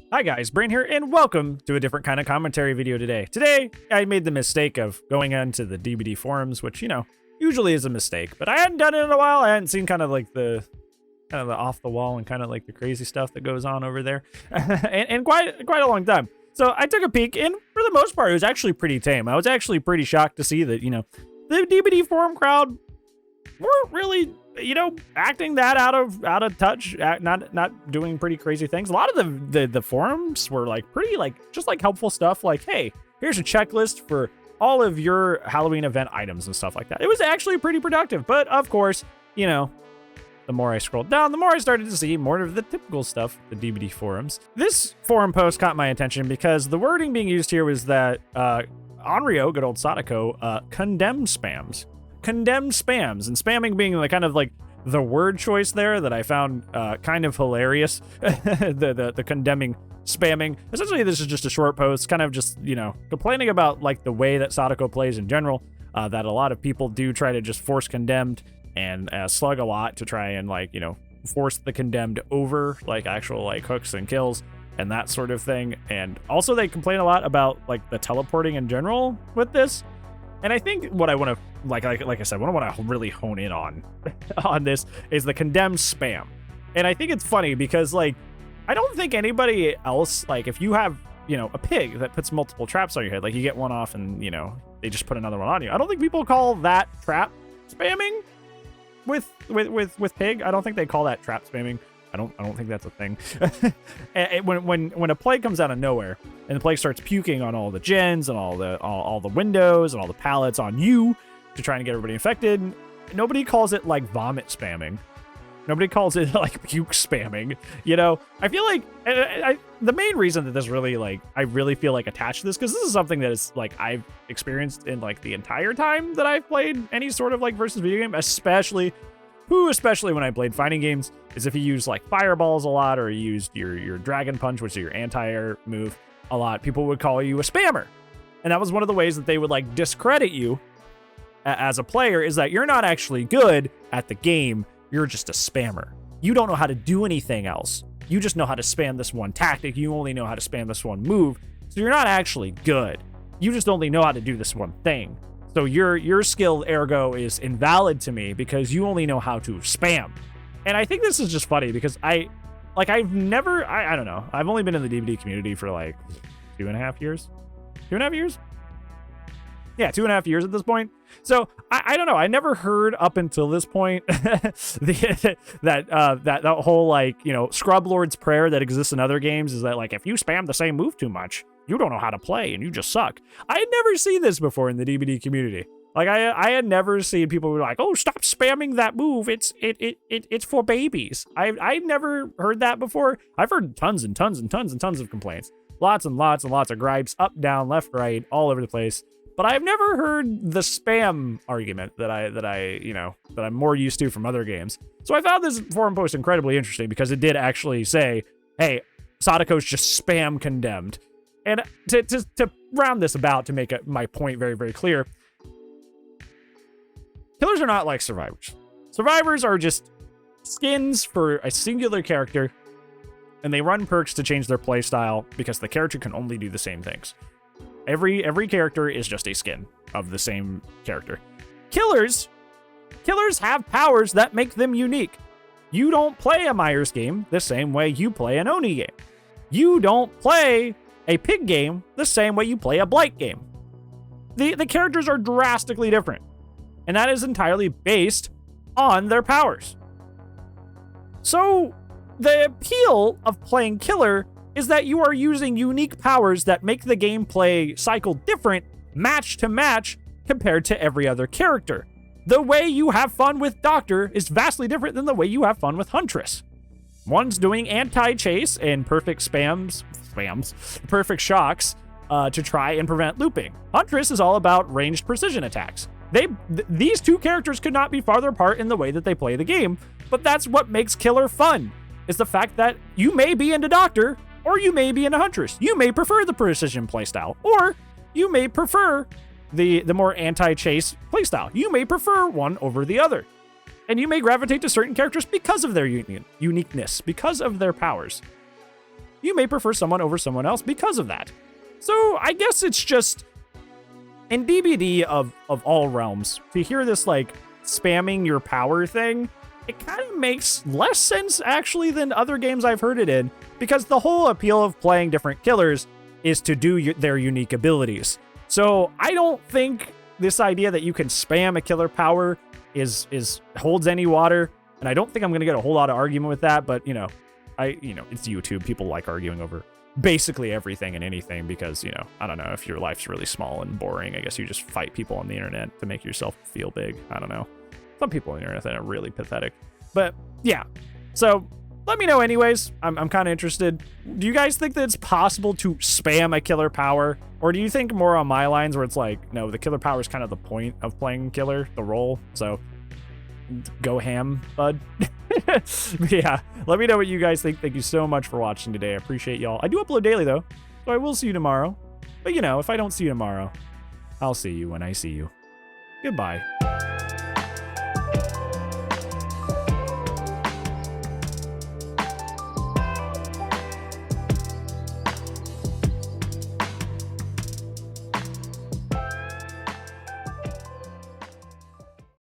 Hi guys, Brain here, and welcome to a different kind of commentary video today. Today, I made the mistake of going onto the DBD forums, which, usually is a mistake, but I hadn't done it in a while. I hadn't seen kind of the off the wall and kind of like the crazy stuff that goes on over there, and quite a long time. So I took a peek, and for the most part, it was actually pretty tame. I was actually pretty shocked to see that, the DBD forum crowd weren't really, acting that out of touch, not doing pretty crazy things. A lot of the forums were like pretty just helpful stuff, like, hey, here's a checklist for all of your Halloween event items and stuff like that. It was actually pretty productive, but of course, the more I scrolled down, the more I started to see more of the typical stuff, the DBD forums. This forum post caught my attention because the wording being used here was that Onryo, good old Sadako, condemns spams. Condemn spams, and spamming being the word choice there that I found kind of hilarious. the condemning spamming. Essentially, this is just a short post, kind of just, complaining about the way that Sadako plays in general, that a lot of people do try to just force condemned and slug a lot to try and force the condemned over actual hooks and kills and that sort of thing. And also they complain a lot about the teleporting in general with this. And I think what I want to, like I said, what I want to really hone in on this is the condemned spam. And I think it's funny because, I don't think anybody else, if you have, a pig that puts multiple traps on your head, you get one off and, they just put another one on you. I don't think people call that trap spamming with pig. I don't think they call that trap spamming. I don't think that's a thing. when a plague comes out of nowhere and the plague starts puking on all the gens and all the windows and all the pallets on you to try and get everybody infected, nobody calls it vomit spamming. Nobody calls it puke spamming. I feel the main reason that this really I really feel attached to this, because this is something that is I've experienced in the entire time that I've played any sort of versus video game, especially when I played fighting games, is if you use fireballs a lot or you used your dragon punch, which is your anti-air move, a lot, people would call you a spammer. And that was one of the ways that they would discredit you as a player, is that you're not actually good at the game. You're just a spammer. You don't know how to do anything else. You just know how to spam this one tactic. You only know how to spam this one move. So you're not actually good. You just only know how to do this one thing. So your skill, ergo, is invalid to me because you only know how to spam. And I think this is just funny because I don't know. I've only been in the DBD community for 2.5 years. 2.5 years? Yeah, 2.5 years at this point. So I don't know. I never heard up until this point that whole Scrub Lord's prayer that exists in other games is that if you spam the same move too much, you don't know how to play and you just suck. I had never seen this before in the DBD community. I had never seen people be like, oh, stop spamming that move. It's for babies. I've never heard that before. I've heard tons and tons and tons and tons of complaints. Lots and lots and lots of gripes, up, down, left, right, all over the place. But I've never heard the spam argument that I'm more used to from other games. So I found this forum post incredibly interesting because it did actually say, hey, Sadako's just spam condemned. And to round this about, to make my point very, very clear, killers are not like survivors. Survivors are just skins for a singular character, and they run perks to change their playstyle because the character can only do the same things. Every character is just a skin of the same character. Killers have powers that make them unique. You don't play a Myers game the same way you play an Oni game. You don't play a pig game the same way you play a blight game. The characters are drastically different, and that is entirely based on their powers. So the appeal of playing killer is that you are using unique powers that make the gameplay cycle different, match to match, compared to every other character. The way you have fun with Doctor is vastly different than the way you have fun with Huntress. One's doing anti-chase and perfect perfect shocks to try and prevent looping. Huntress is all about ranged precision attacks. These two characters could not be farther apart in the way that they play the game, but that's what makes Killer fun, is the fact that you may be into Doctor, or you may be into Huntress. You may prefer the precision playstyle, or you may prefer the more anti-chase playstyle. You may prefer one over the other. And you may gravitate to certain characters because of their uniqueness, because of their powers. you may prefer someone over someone else because of that. So I guess it's just, in DBD of all realms, to hear this like spamming your power thing, it kind of makes less sense actually than other games I've heard it in, because the whole appeal of playing different killers is to do their unique abilities. So I don't think this idea that you can spam a killer power holds any water, and I don't think I'm gonna get a whole lot of argument with that. But it's YouTube. People like arguing over basically everything and anything because, I don't know, if your life's really small and boring, I guess you just fight people on the internet to make yourself feel big. I don't know. Some people on the internet are really pathetic. But yeah, so let me know anyways. I'm kind of interested. Do you guys think that it's possible to spam a killer power? Or do you think more on my lines where it's like, no, the killer power is kind of the point of playing killer, the role. So go ham, bud. Yeah, let me know what you guys think. Thank you so much for watching today. I appreciate y'all. I do upload daily though, so I will see you tomorrow. But if I don't see you tomorrow, I'll see you when I see you. Goodbye.